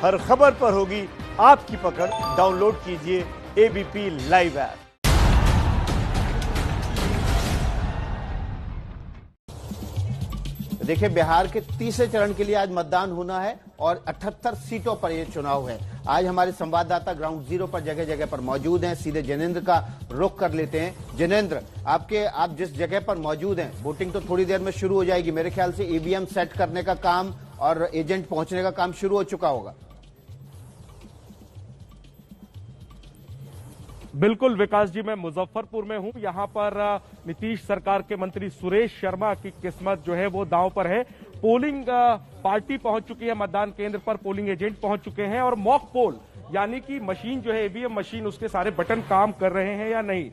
हर खबर पर होगी आपकी पकड़। डाउनलोड कीजिए एबीपी लाइव ऐप। देखिए, बिहार के तीसरे चरण के लिए आज मतदान होना है और 78 सीटों पर यह चुनाव है। आज हमारे संवाददाता ग्राउंड जीरो पर जगह जगह पर मौजूद हैं। सीधे जिनेंद्र का रुख कर लेते हैं। जिनेंद्र, आप जिस जगह पर मौजूद हैं, वोटिंग तो थोड़ी देर में शुरू हो जाएगी। मेरे ख्याल से ईवीएम सेट करने का काम और एजेंट पहुंचने का काम शुरू हो चुका होगा। बिल्कुल विकास जी, मैं मुजफ्फरपुर में हूं। यहां पर नीतीश सरकार के मंत्री सुरेश शर्मा की किस्मत जो है वो दांव पर है। पोलिंग पार्टी पहुंच चुकी है मतदान केंद्र पर, पोलिंग एजेंट पहुंच चुके हैं और मॉक पोल यानी कि मशीन जो है ईवीएम मशीन, उसके सारे बटन काम कर रहे हैं या नहीं,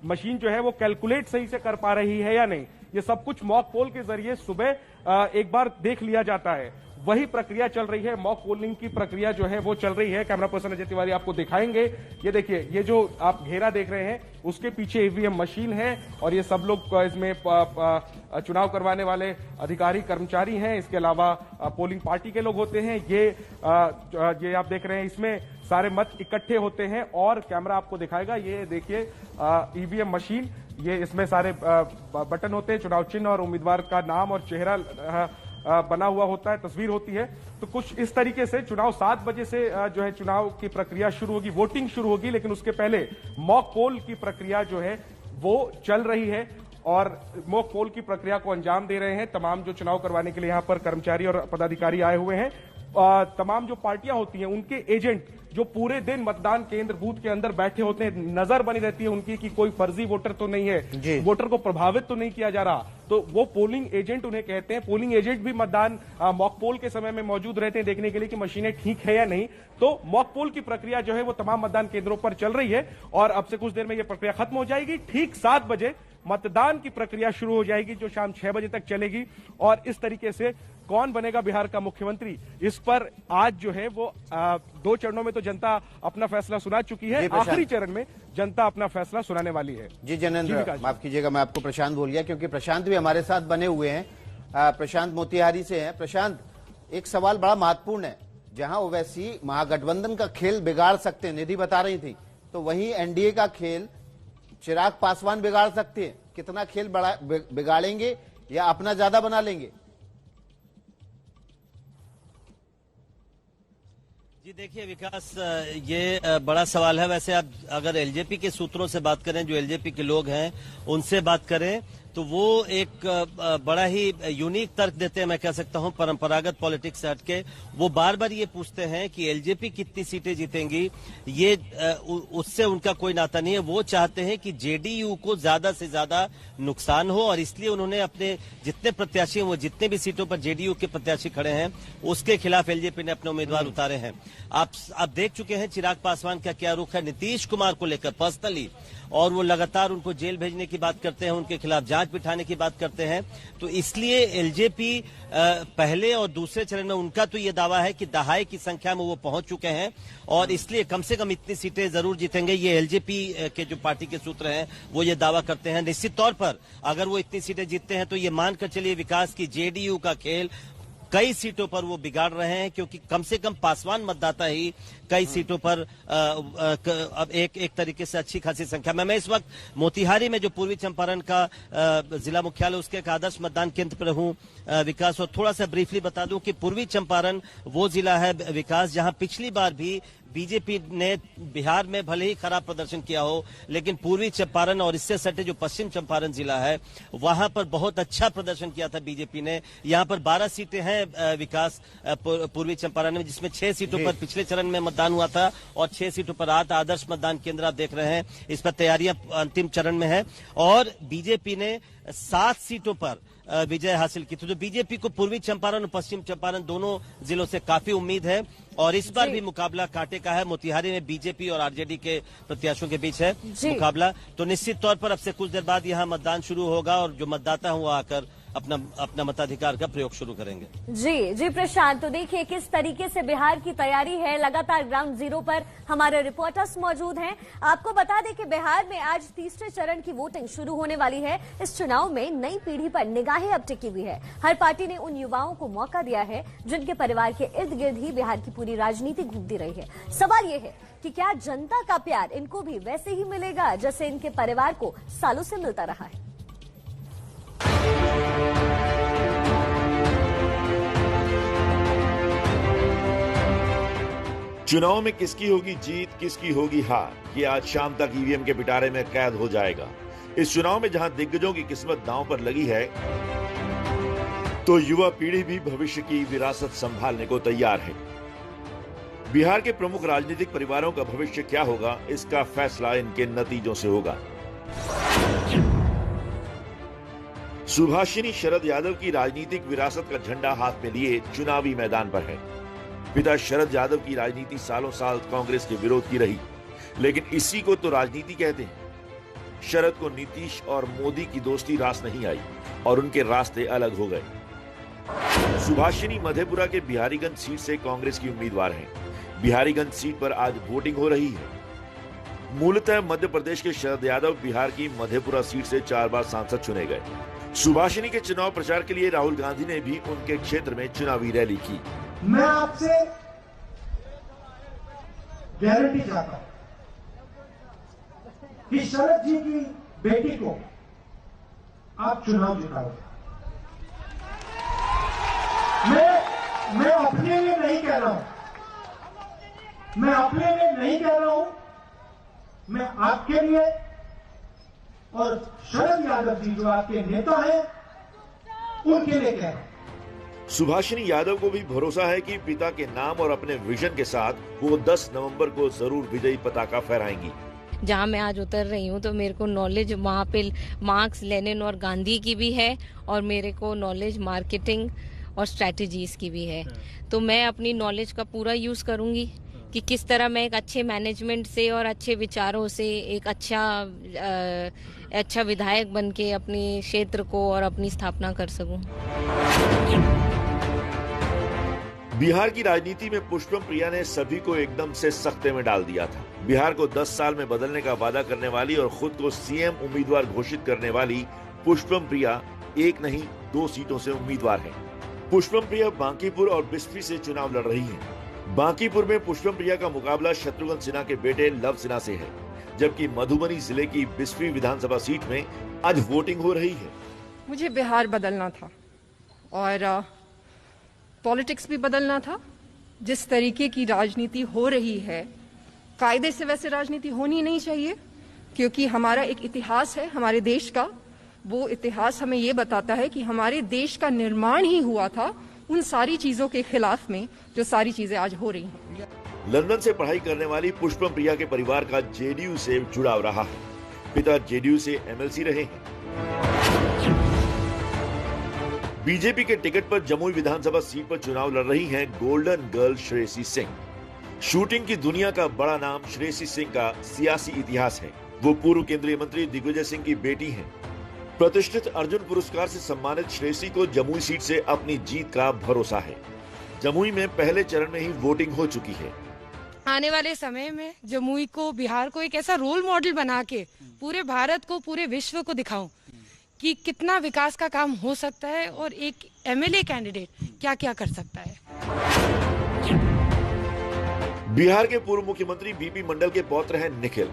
मशीन जो है वो कैलकुलेट सही से कर पा रही है या नहीं, ये सब कुछ मॉक पोल के जरिए सुबह एक बार देख लिया जाता है। वही प्रक्रिया चल रही है, मॉक पोलिंग की प्रक्रिया जो है वो चल रही है। कैमरा पर्सन अजय तिवारी आपको दिखाएंगे। ये देखिए, ये जो आप घेरा देख रहे हैं उसके पीछे ईवीएम मशीन है और ये सब लोग इसमें चुनाव करवाने वाले अधिकारी कर्मचारी हैं। इसके अलावा पोलिंग पार्टी के लोग होते हैं। ये आप देख रहे हैं, इसमें सारे मत इकट्ठे होते हैं और कैमरा आपको दिखाएगा। ये देखिए ईवीएम मशीन, ये इसमें सारे बटन होते हैं, चुनाव चिन्ह और उम्मीदवार का नाम और चेहरा बना हुआ होता है, तस्वीर होती है। तो कुछ इस तरीके से चुनाव 7 बजे से जो है चुनाव की प्रक्रिया शुरू होगी, वोटिंग शुरू होगी, लेकिन उसके पहले मॉक पोल की प्रक्रिया जो है वो चल रही है और मॉक पोल की प्रक्रिया को अंजाम दे रहे हैं तमाम जो चुनाव करवाने के लिए यहाँ पर कर्मचारी और पदाधिकारी आए हुए हैं। तमाम जो पार्टियां होती हैं उनके एजेंट जो पूरे दिन मतदान केंद्र बूथ के अंदर बैठे होते हैं, नजर बनी रहती है उनकी कि कोई फर्जी वोटर तो नहीं है, वोटर को प्रभावित तो नहीं किया जा रहा, तो वो पोलिंग एजेंट उन्हें कहते हैं। पोलिंग एजेंट भी मतदान मॉक पोल के समय में मौजूद रहते हैं देखने के लिए कि मशीनें ठीक है या नहीं। तो मॉक पोल की प्रक्रिया जो है वो तमाम मतदान केंद्रों पर चल रही है और अब से कुछ देर में यह प्रक्रिया खत्म हो जाएगी। ठीक 7 बजे मतदान की प्रक्रिया शुरू हो जाएगी जो शाम 6 बजे तक चलेगी और इस तरीके से कौन बनेगा बिहार का मुख्यमंत्री, इस पर आज जो है वो 2 चरणों में तो जनता अपना फैसला सुना चुकी है, आखिरी चरण में जनता अपना फैसला सुनाने वाली है। जी जिनेंद्र, माफ कीजिएगा, मैं आपको प्रशांत बोल गया क्योंकि प्रशांत भी हमारे साथ बने हुए हैं। प्रशांत मोतिहारी से हैं। प्रशांत, एक सवाल बड़ा महत्वपूर्ण है। जहां ओवैसी महागठबंधन का खेल बिगाड़ सकते हैं, निधि बता रही थी, तो वहीं एनडीए का खेल चिराग पासवान बिगाड़ सकते हैं। कितना खेल बिगाड़ेंगे या अपना ज्यादा बना लेंगे? जी देखिए विकास, ये बड़ा सवाल है। वैसे आप अगर एलजेपी के सूत्रों से बात करें, जो एलजेपी के लोग हैं उनसे बात करें, तो वो एक बड़ा ही यूनिक तर्क देते हैं, मैं कह सकता हूं, परंपरागत पॉलिटिक्स से हटके। वो बार बार ये पूछते हैं कि एलजेपी कितनी सीटें जीतेंगी, ये उससे उनका कोई नाता नहीं है। वो चाहते हैं कि जेडीयू को ज्यादा से ज्यादा नुकसान हो और इसलिए उन्होंने अपने जितने प्रत्याशी हैं, वो जितने भी सीटों पर जेडीयू के प्रत्याशी खड़े हैं उसके खिलाफ एलजेपी ने अपने उम्मीदवार उतारे हैं। आप देख चुके हैं चिराग पासवान का क्या रुख है नीतीश कुमार को लेकर पर्सनली, और वो लगातार उनको जेल भेजने की बात करते हैं, उनके खिलाफ जांच बिठाने की बात करते हैं। तो इसलिए एलजेपी पहले और दूसरे चरण में उनका तो ये दावा है कि दहाई की संख्या में वो पहुंच चुके हैं और इसलिए कम से कम इतनी सीटें जरूर जीतेंगे। ये एलजेपी के जो पार्टी के सूत्र हैं वो ये दावा करते हैं। निश्चित तौर पर अगर वो इतनी सीटें जीतते हैं तो ये मानकर चलिए विकास की जेडीयू का खेल कई सीटों पर वो बिगाड़ रहे हैं, क्योंकि कम से कम पासवान मतदाता ही कई सीटों पर अब एक तरीके से अच्छी खासी संख्या में। मैं इस वक्त मोतिहारी में जो पूर्वी चंपारण का जिला मुख्यालय उसके एक आदर्श मतदान केंद्र पर हूं विकास, और थोड़ा सा ब्रीफली बता दूं कि पूर्वी चंपारण वो जिला है विकास जहां पिछली बार भी बीजेपी ने बिहार में भले ही खराब प्रदर्शन किया हो, लेकिन पूर्वी चंपारण और इससे सटे जो पश्चिम चंपारण जिला है वहां पर बहुत अच्छा प्रदर्शन किया था बीजेपी ने। यहां पर 12 सीटें हैं विकास पूर्वी चंपारण में, जिसमें 6 सीटों पर पिछले चरण में मतदान हुआ था और 6 सीटों पर आज आदर्श मतदान केंद्र आप देख रहे हैं। इस पर तैयारियां अंतिम चरण में है और बीजेपी ने 7 सीटों पर विजय हासिल की थी। तो बीजेपी को पूर्वी चंपारण और पश्चिम चंपारण दोनों जिलों से काफी उम्मीद है और इस बार भी मुकाबला कांटे का है। मोतिहारी में बीजेपी और आरजेडी के प्रत्याशियों के बीच है मुकाबला। तो निश्चित तौर पर अब से कुछ देर बाद यहाँ मतदान शुरू होगा और जो मतदाता हैं वो आकर अपना मताधिकार का प्रयोग शुरू करेंगे। जी प्रशांत, तो देखिए किस तरीके से बिहार की तैयारी है। लगातार ग्राउंड जीरो पर हमारे रिपोर्टर्स मौजूद हैं। आपको बता दें कि बिहार में आज तीसरे चरण की वोटिंग शुरू होने वाली है। इस चुनाव में नई पीढ़ी पर निगाहें अब टिकी हुई है। हर पार्टी ने उन युवाओं को मौका दिया है जिनके परिवार के इर्द गिर्द ही बिहार की पूरी राजनीति घूमती रही है। सवाल यह है कि क्या जनता का प्यार इनको भी वैसे ही मिलेगा जैसे इनके परिवार को सालों से मिलता रहा है। चुनाव में किसकी होगी जीत, किसकी होगी हार, ये आज शाम तक ईवीएम के पिटारे में कैद हो जाएगा। इस चुनाव में जहां दिग्गजों की किस्मत दांव पर लगी है, तो युवा पीढ़ी भी भविष्य की विरासत संभालने को तैयार है। बिहार के प्रमुख राजनीतिक परिवारों का भविष्य क्या होगा, इसका फैसला इनके नतीजों से होगा। सुभाषिनी शरद यादव की राजनीतिक विरासत का झंडा हाथ में लिए चुनावी मैदान पर है। पिता शरद यादव की राजनीति सालों साल कांग्रेस के विरोध की रही, लेकिन इसी को तो राजनीति कहते हैं। शरद को नीतीश और मोदी की दोस्ती रास नहीं आई और उनके रास्ते अलग हो गए। सुभाषिनी मधेपुरा के बिहारीगंज सीट से कांग्रेस की उम्मीदवार हैं। बिहारीगंज सीट पर आज वोटिंग हो रही है। मूलतः मध्य प्रदेश के शरद यादव बिहार की मधेपुरा सीट से 4 बार सांसद चुने गए। सुभाषिनी के चुनाव प्रचार के लिए राहुल गांधी ने भी उनके क्षेत्र में चुनावी रैली की। मैं आपसे गारंटी चाहता हूं कि शरद जी की बेटी को आप चुनाव जिताओगे। मैं अपने लिए नहीं कह रहा हूं, मैं आपके लिए और शरद यादव जी जो आपके नेता हैं उनके लिए कह रहा हूं। सुभाषिनी यादव को भी भरोसा है कि पिता के नाम और अपने विजन के साथ वो 10 नवंबर को जरूर विजयी पताका फहराएंगी। जहाँ मैं आज उतर रही हूँ तो मेरे को नॉलेज वहाँ पे मार्क्स, लेनिन और गांधी की भी है और मेरे को नॉलेज मार्केटिंग और स्ट्रैटेजीज की भी है। तो मैं अपनी नॉलेज का पूरा यूज करूंगी कि किस तरह मैं एक अच्छे मैनेजमेंट से और अच्छे विचारों से एक अच्छा विधायक बन के अपने क्षेत्र को और अपनी स्थापना कर सकूं। बिहार की राजनीति में पुष्पम प्रिया ने सभी को एकदम से सख्ते में डाल दिया था। बिहार को 10 साल में बदलने का वादा करने वाली और खुद को सीएम उम्मीदवार घोषित करने वाली पुष्पम प्रिया एक नहीं 2 सीटों से उम्मीदवार है। पुष्पम प्रिया बांकीपुर और बिस्फी से चुनाव लड़ रही हैं। बांकीपुर में पुष्पम प्रिया का मुकाबला शत्रुघ्न सिन्हा के बेटे लव सिन्हा से है, जबकि मधुबनी जिले की बिस्फी विधानसभा सीट में आज वोटिंग हो रही है। मुझे बिहार बदलना था और पॉलिटिक्स भी बदलना था। जिस तरीके की राजनीति हो रही है, कायदे से वैसे राजनीति होनी नहीं चाहिए, क्योंकि हमारा एक इतिहास है हमारे देश का। वो इतिहास हमें ये बताता है कि हमारे देश का निर्माण ही हुआ था उन सारी चीजों के खिलाफ में जो सारी चीजें आज हो रही हैं। लंदन से पढ़ाई करने वाली पुष्पम प्रिया के परिवार का जेडीयू से जुड़ाव रहा है। पिता जेडीयू से एमएलसी रहे हैं। बीजेपी के टिकट पर जमुई विधानसभा सीट पर चुनाव लड़ रही हैं golden girl Shreyasi Singh. Shooting की दुनिया का बड़ा नाम श्रेयसी सिंह का सियासी इतिहास है। वो पूर्व केंद्रीय मंत्री दिग्विजय सिंह की बेटी हैं। प्रतिष्ठित अर्जुन पुरस्कार से सम्मानित श्रेयसी को जमुई सीट से अपनी जीत का भरोसा है। जमुई में पहले चरण में ही वोटिंग हो चुकी है। आने वाले समय में जमुई को, बिहार को एक ऐसा रोल मॉडल बना के पूरे भारत को, पूरे विश्व को दिखाऊं कि कितना विकास का काम हो सकता है और एक एमएलए कैंडिडेट क्या क्या कर सकता है। बिहार के पूर्व मुख्यमंत्री बीपी मंडल के पौत्र हैं निखिल।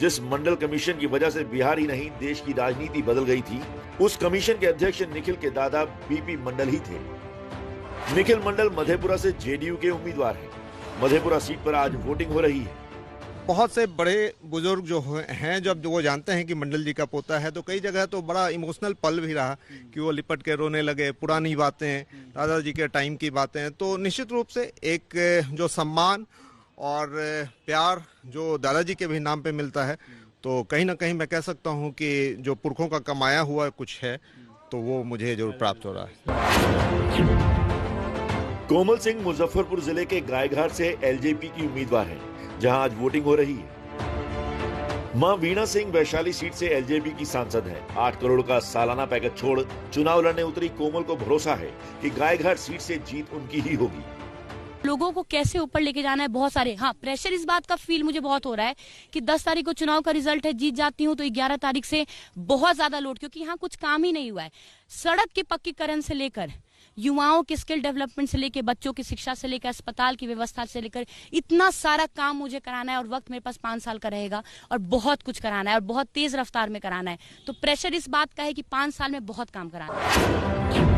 जिस मंडल कमीशन की वजह से बिहार ही नहीं देश की राजनीति बदल गई थी, उस कमीशन के अध्यक्ष निखिल के दादा बीपी मंडल ही थे। निखिल मंडल मधेपुरा से जेडीयू के उम्मीदवार हैं। मधेपुरा सीट पर आज वोटिंग हो रही है। बहुत से बड़े बुजुर्ग जो हैं, जब वो जानते हैं कि मंडल जी का पोता है, तो कई जगह तो बड़ा इमोशनल पल भी रहा कि वो लिपट के रोने लगे। पुरानी बातें, दादाजी के टाइम की बातें, तो निश्चित रूप से एक जो सम्मान और प्यार जो दादाजी के भी नाम पे मिलता है, तो कहीं ना कहीं मैं कह सकता हूं कि जो पुरखों का कमाया हुआ कुछ है तो वो मुझे जरूर प्राप्त हो रहा है। कोमल सिंह मुजफ्फरपुर जिले के गायघाट से एलजेपी की उम्मीदवार हैं, जहां आज वोटिंग हो रही है। मां वीणा सिंह वैशाली सीट से एलजेपी की सांसद हैं। 8 करोड़ का सालाना पैकेज छोड़ चुनाव लड़ने उतरी कोमल को भरोसा है कि गायघाट सीट से जीत उनकी ही होगी। लोगों को कैसे ऊपर लेके जाना है, बहुत सारे प्रेशर इस बात का फील मुझे बहुत हो रहा है कि 10 तारीख को चुनाव का रिजल्ट है, जीत जाती हूँ तो 11 तारीख से बहुत ज्यादा लोड, क्योंकि यहाँ कुछ काम ही नहीं हुआ है। सड़क के पक्कीकरण से लेकर युवाओं के स्किल डेवलपमेंट से लेकर बच्चों की शिक्षा से लेकर अस्पताल की व्यवस्था से लेकर इतना सारा काम मुझे कराना है, और वक्त मेरे पास 5 साल का रहेगा और बहुत कुछ कराना है और बहुत तेज रफ्तार में कराना है। तो प्रेशर इस बात का है कि 5 साल में बहुत काम कराना है।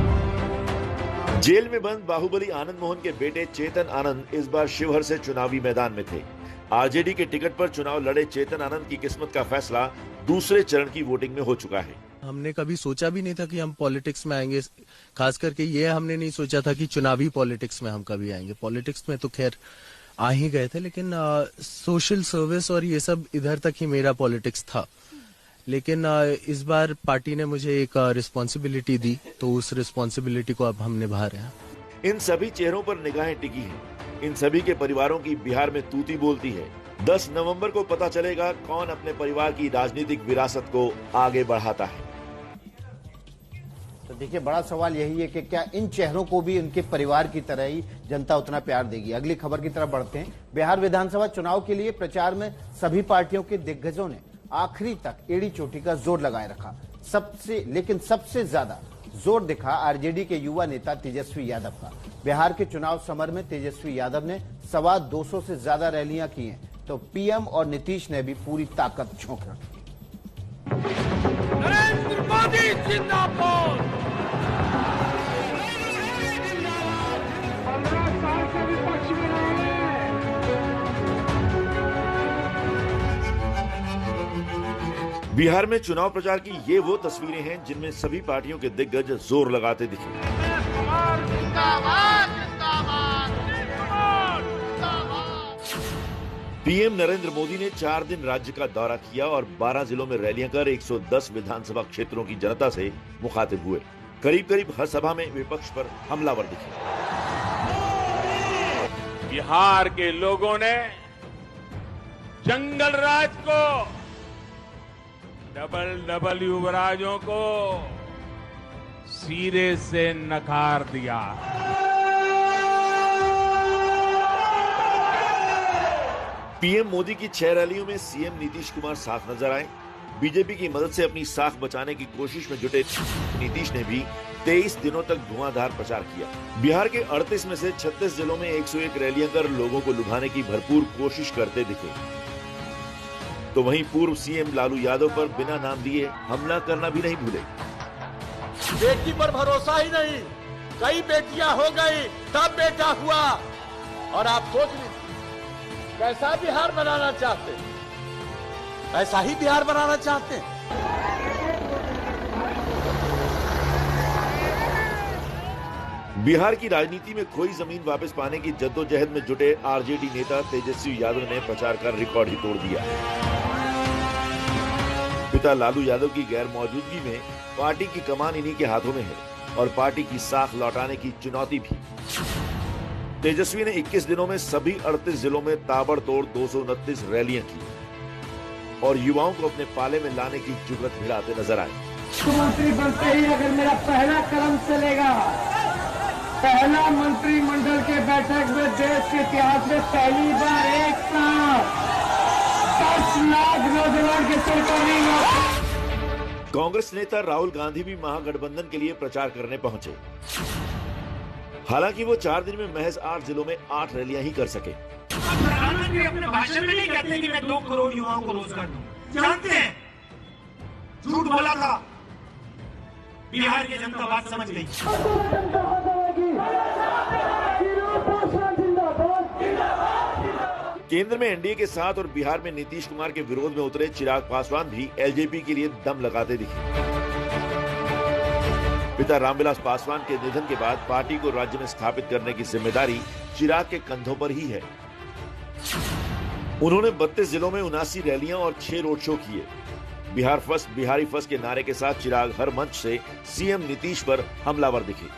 जेल में बंद बाहुबली आनंद मोहन के बेटे चेतन आनंद इस बार शिवहर से चुनावी मैदान में थे। आरजेडी के टिकट पर चुनाव लड़े चेतन आनंद की किस्मत का फैसला दूसरे चरण की वोटिंग में हो चुका है। हमने कभी सोचा भी नहीं था कि हम पॉलिटिक्स में आएंगे, खास करके ये हमने नहीं सोचा था कि चुनावी पॉलिटिक्स में हम कभी आएंगे। पॉलिटिक्स में तो खैर आ ही गए थे, लेकिन सोशल सर्विस और ये सब इधर तक ही मेरा पॉलिटिक्स था। लेकिन इस बार पार्टी ने मुझे एक रिस्पॉन्सिबिलिटी दी, तो उस रिस्पॉन्सिबिलिटी को अब हम निभा रहे हैं। इन सभी चेहरों पर निगाहें टिकी हैं। इन सभी के परिवारों की बिहार में तूती बोलती है। 10 नवंबर को पता चलेगा कौन अपने परिवार की राजनीतिक विरासत को आगे बढ़ाता है। तो देखिए, बड़ा सवाल यही है कि क्या इन चेहरों को भी उनके परिवार की तरह ही जनता उतना प्यार देगी। अगली खबर की तरफ बढ़ते हैं। बिहार विधानसभा चुनाव के लिए प्रचार में सभी पार्टियों के दिग्गजों ने आखिरी तक एड़ी चोटी का जोर लगाए रखा। सबसे ज्यादा जोर दिखा आरजेडी के युवा नेता तेजस्वी यादव का। बिहार के चुनाव समर में तेजस्वी यादव ने 250 से ज्यादा रैलियां की हैं, तो पीएम और नीतीश ने भी पूरी ताकत झोंक रखी। नरेंद्र मोदी जिंदाबाद। 15 साल से विपक्ष में रहे। बिहार में चुनाव प्रचार की ये वो तस्वीरें हैं जिनमें सभी पार्टियों के दिग्गज जोर लगाते दिखे। पीएम नरेंद्र मोदी ने 4 दिन राज्य का दौरा किया और 12 जिलों में रैलियां कर 110 विधानसभा क्षेत्रों की जनता से मुखातिब हुए। करीब हर सभा में विपक्ष पर हमलावर दिखे। बिहार के लोगों ने जंगल राज को, डबल युवराजों को सिरे से नकार दिया। पीएम मोदी की 6 रैलियों में सीएम नीतीश कुमार साफ नजर आए। बीजेपी की मदद से अपनी साख बचाने की कोशिश में जुटे नीतीश ने भी 23 दिनों तक धुआंधार प्रचार किया। बिहार के 38 में से 36 जिलों में 101 रैलियां कर लोगों को लुभाने की भरपूर कोशिश करते दिखे। तो वहीं पूर्व सीएम लालू यादव पर बिना नाम दिए हमला करना भी नहीं भूले। बेटी पर भरोसा ही नहीं, कई बेटियां हो गई तब बेटा हुआ। और आप सोच लीजिए कैसा बिहार बनाना चाहते, ऐसा ही बिहार बनाना चाहते हैं। बिहार की राजनीति में खोई जमीन वापस पाने की जद्दोजहद में जुटे आरजेडी नेता तेजस्वी यादव ने प्रचार कर रिकॉर्ड ही तोड़ दिया। पिता लालू यादव की गैर मौजूदगी में पार्टी की कमान इन्हीं के हाथों में है और पार्टी की साख लौटाने की चुनौती भी। तेजस्वी ने 21 दिनों में सभी 38 जिलों में ताबड़तोड़ 229 रैलियां की और युवाओं को अपने पाले में लाने की जुगत भिड़ाते नजर आए। मुख्यमंत्री बनते ही अगर मेरा पहला कदम चलेगा, पहला मंत्रिमंडल के बैठक में देश के इतिहास में पहली बार एक साथ 10 लाख नौजवान के सरकारी। कांग्रेस नेता राहुल गांधी भी महागठबंधन के लिए प्रचार करने पहुंचे। हालांकि वो 4 दिन में महज 8 जिलों में 8 रैलियां ही कर सके। प्रधानमंत्री अपने भाषण में नहीं कहते कि मैं 2 करोड़ युवाओं को रोजगार दूं। जानते हैं झूठ बोला था, बिहार की जनता बात समझ गई। केंद्र में एनडीए के साथ और बिहार में नीतीश कुमार के विरोध में उतरे चिराग पासवान भी एलजेपी के लिए दम लगाते दिखे। पिता रामविलास पासवान के निधन के बाद पार्टी को राज्य में स्थापित करने की जिम्मेदारी चिराग के कंधों पर ही है। उन्होंने 32 जिलों में 79 रैलियां और 6 रोड शो किए। बिहार फर्स्ट, बिहारी फर्स्ट के नारे के साथ चिराग हर मंच से सीएम नीतीश पर हमलावर दिखे।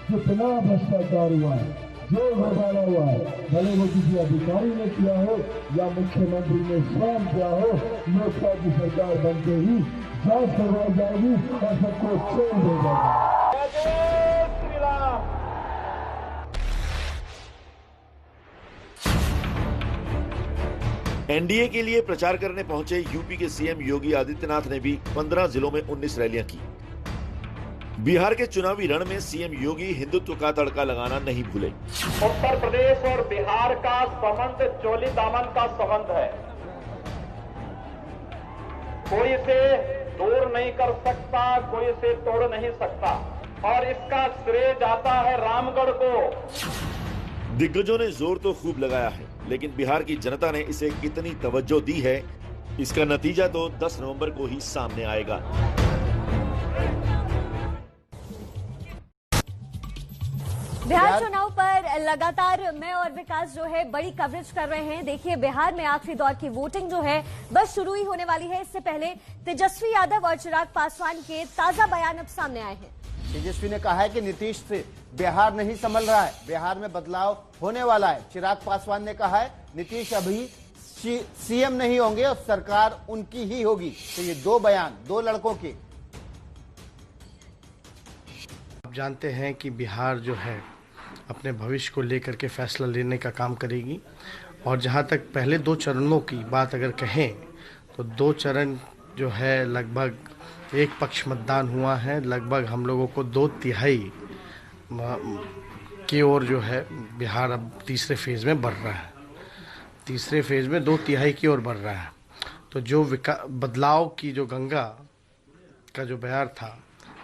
जितना भ्रष्टाचार हुआ है जो घोटाला हुआ है, भले वो किसी अधिकारी ने किया हो या मुख्यमंत्री ने स्वयं किया हो, लोकसभा की सरकार बनते ही जांच करवाई जाएगी और सबको छोड़ दिया जाएगा। एनडीए के लिए प्रचार करने पहुंचे यूपी के सीएम योगी आदित्यनाथ ने भी 15 जिलों में 19 रैलियां की। बिहार के चुनावी रण में सीएम योगी हिंदुत्व का तड़का लगाना नहीं भूले। उत्तर प्रदेश और बिहार का संबंध चोली दामन का संबंध है, कोई इसे दूर नहीं कर सकता, कोई इसे तोड़ नहीं सकता, और इसका श्रेय जाता है रामगढ़ को। दिग्गजों ने जोर तो खूब लगाया है, लेकिन बिहार की जनता ने इसे कितनी तवज्जो दी है, इसका नतीजा तो 10 नवंबर को ही सामने आएगा। बिहार चुनाव पर लगातार मैं और विकास जो है बड़ी कवरेज कर रहे हैं। देखिए, बिहार में आखिरी दौर की वोटिंग जो है बस शुरू ही होने वाली है। इससे पहले तेजस्वी यादव और चिराग पासवान के ताजा बयान अब सामने आए हैं। तेजस्वी ने कहा है कि नीतीश से बिहार नहीं संभल रहा है, बिहार में बदलाव होने वाला है। चिराग पासवान ने कहा है नीतीश अभी सीएम नहीं होंगे और सरकार उनकी ही होगी। तो ये दो बयान दो लड़कों के। आप जानते हैं कि बिहार जो है अपने भविष्य को लेकर के फैसला लेने का काम करेगी, और जहां तक पहले 2 चरणों की बात अगर कहें तो 2 चरण जो है लगभग एक पक्ष मतदान हुआ है। लगभग हम लोगों को 2/3 की ओर जो है बिहार अब तीसरे फेज में बढ़ रहा है। तीसरे फेज में 2/3 की ओर बढ़ रहा है। तो जो बदलाव की जो गंगा का जो बयार था,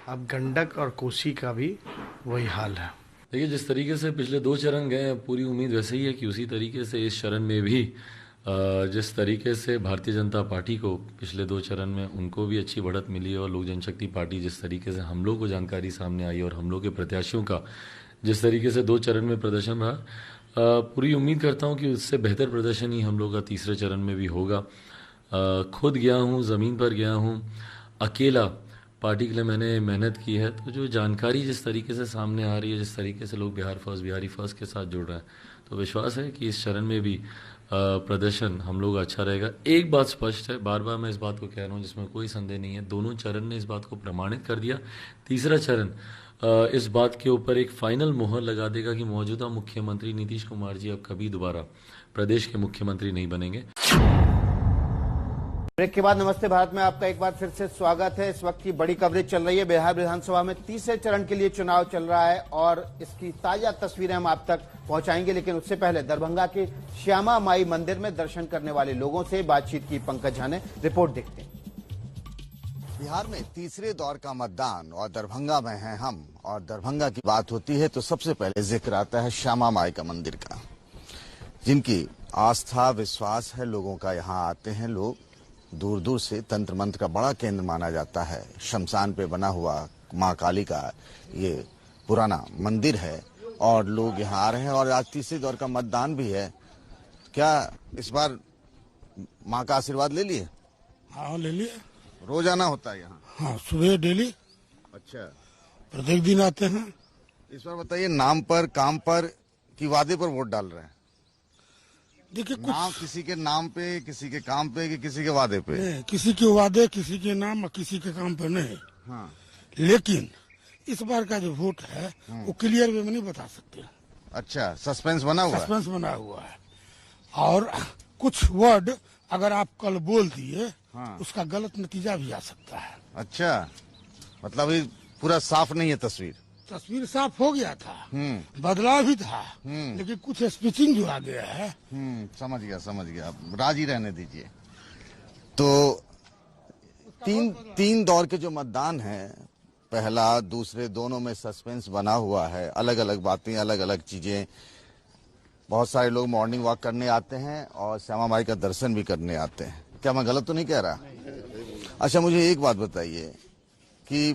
अब गंडक और कोसी का भी वही हाल है। देखिए, जिस तरीके से पिछले 2 चरण गए, पूरी उम्मीद वैसे ही है कि उसी तरीके से इस चरण में भी जिस तरीके से भारतीय जनता पार्टी को पिछले 2 चरण में उनको भी अच्छी बढ़त मिली, और लोक जनशक्ति पार्टी जिस तरीके से हम लोग को जानकारी सामने आई और हम लोग के प्रत्याशियों का जिस तरीके से 2 चरण में प्रदर्शन रहा, पूरी उम्मीद करता हूं कि उससे बेहतर प्रदर्शन ही हम लोग का तीसरे चरण में भी होगा। खुद गया हूं, ज़मीन पर गया हूं, अकेला पार्टी के लिए मैंने मेहनत की है। तो जो जानकारी जिस तरीके से सामने आ रही है, जिस तरीके से लोग बिहार फर्स्ट, बिहारी फर्स्ट के साथ जुड़ रहे हैं, तो विश्वास है कि इस चरण में भी प्रदर्शन हम लोग अच्छा रहेगा। एक बात स्पष्ट है, बार बार मैं इस बात को कह रहा हूँ, जिसमें कोई संदेह नहीं है, दोनों चरण ने इस बात को प्रमाणित कर दिया। तीसरा चरण इस बात के ऊपर एक फाइनल मोहर लगा देगा कि मौजूदा मुख्यमंत्री नीतीश कुमार जी अब कभी दोबारा प्रदेश के मुख्यमंत्री नहीं बनेंगे। ब्रेक के बाद नमस्ते भारत में आपका एक बार फिर से स्वागत है। इस वक्त की बड़ी कवरेज चल रही है। बिहार विधानसभा में तीसरे चरण के लिए चुनाव चल रहा है और इसकी ताजा तस्वीरें हम आप तक पहुंचाएंगे, लेकिन उससे पहले दरभंगा के श्यामा माई मंदिर में दर्शन करने वाले लोगों से बातचीत की पंकज झा ने। रिपोर्ट देखते हैं। बिहार में तीसरे दौर का मतदान और दरभंगा में हैं हम, और दरभंगा की बात होती है तो सबसे पहले जिक्र आता है श्यामा माई का मंदिर का, जिनकी आस्था विश्वास है लोगों का। यहाँ आते हैं लोग दूर दूर से। तंत्र मंत्र का बड़ा केंद्र माना जाता है। शमशान पे बना हुआ माँ काली का ये पुराना मंदिर है और लोग यहाँ आ रहे हैं। और आज तीसरे दौर का मतदान भी है। क्या इस बार माँ का आशीर्वाद ले लिए? हाँ, ले लिए। रोज आना होता है यहाँ? हाँ, सुबह डेली। अच्छा, प्रत्येक दिन आते हैं। इस बार बताइए, नाम पर, काम पर कि वादे पर वोट डाल रहे हैं? देखिए, नाम किसी के नाम पे, किसी के काम पे कि किसी के वादे पे? नहीं, किसी के वादे, किसी के नाम और किसी के काम पे नहीं। हाँ। लेकिन इस बार का जो वोट है वो क्लियर वे में नहीं बता सकते। अच्छा, सस्पेंस बना हुआ है? सस्पेंस बना हुआ है। और कुछ वर्ड अगर आप कल बोल दिए, हाँ, उसका गलत नतीजा भी आ सकता है। अच्छा, मतलब ये पूरा साफ नहीं है तस्वीर? तस्वीर साफ हो गया था, बदलाव भी था, लेकिन कुछ स्पीचिंग जो आ गया है। समझ गया। राजी रहने दीजिए। तो तीन दौर के जो मतदान है, पहला दूसरे दोनों में सस्पेंस बना हुआ है। अलग अलग बातें, अलग अलग चीजें। बहुत सारे लोग मॉर्निंग वॉक करने आते हैं और श्यामा माई का दर्शन भी करने आते हैं। क्या मैं गलत तो नहीं कह रहा? अच्छा, मुझे एक बात बताइए कि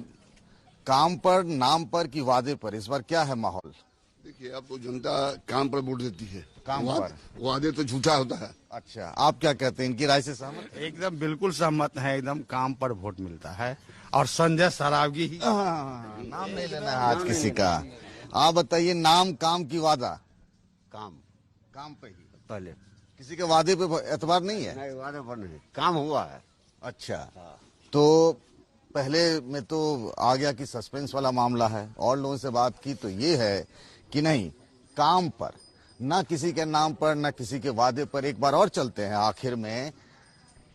काम पर, नाम पर कि वादे पर इस बार क्या है माहौल? देखिए, अब तो जनता काम पर वोट देती है। काम पर? वादे तो झूठा होता है। अच्छा, आप क्या कहते हैं? इनकी राय से सहमत? एकदम बिल्कुल सहमत है। एकदम काम पर वोट मिलता है। और संजय सरावगी ही। नाम नहीं लेना है आज किसी का। आप बताइए, नाम काम की वादा? काम पे ही पहले। किसी के वादे पे एतबार नहीं है? नहीं, वादे पर नहीं, काम हुआ है। अच्छा, तो पहले में तो आ गया कि सस्पेंस वाला मामला है, और लोगों से बात की तो ये है कि नहीं, काम पर, ना किसी के नाम पर, ना किसी के वादे पर। एक बार और चलते हैं आखिर में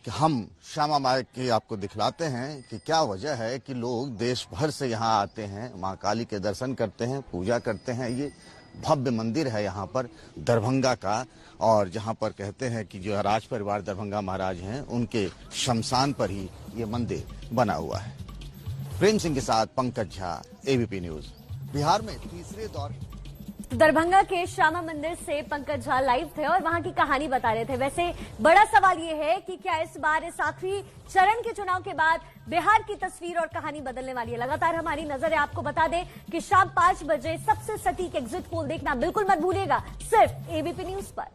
कि हम श्यामा माई की आपको दिखलाते हैं कि क्या वजह है कि लोग देश भर से यहाँ आते हैं, माँ काली के दर्शन करते हैं, पूजा करते हैं। ये भव्य मंदिर है यहाँ पर दरभंगा का, और जहाँ पर कहते हैं कि जो राज परिवार दरभंगा महाराज हैं उनके शमशान पर ही ये मंदिर बना हुआ है। प्रेम सिंह के साथ पंकज झा, एबीपी न्यूज। बिहार में तीसरे दौर दरभंगा के श्यामा मंदिर से पंकज झा लाइव थे और वहां की कहानी बता रहे थे। वैसे बड़ा सवाल ये है कि क्या इस बार इस आखिरी चरण के चुनाव के बाद बिहार की तस्वीर और कहानी बदलने वाली है? लगातार हमारी नजर है। आपको बता दें कि शाम 5 बजे सबसे सटीक एग्जिट पोल देखना बिल्कुल मत भूलिएगा, सिर्फ एबीपी न्यूज पर।